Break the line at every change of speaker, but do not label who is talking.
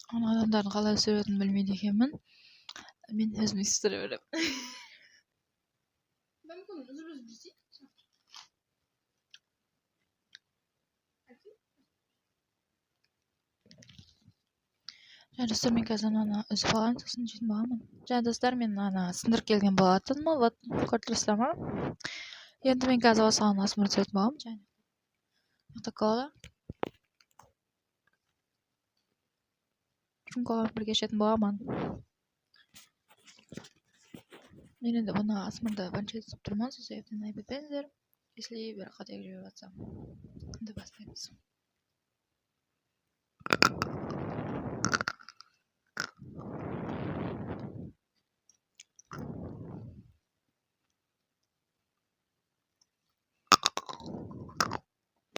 Ана адамдардың қалай сөйлейтінін білмейді екенмін. Мен өзім естіре беремін. Достар, мен қазір ана үзіп алайын, сосын жейтін боламын. Достар, мен ана сындырып келген болатынмын, вот көріп тұрсыздар ма? Енді мен қазір осыған асмр түсетін боламын. Ұйықтап қалады. Чүнкі бірге ішетін боламын. Мен енді бұны асмрды бірінші түсіп тұрмын, сіз ертең айтып беріңіздер. Если бір қате жүріп жатсам. Енді бастаймыз.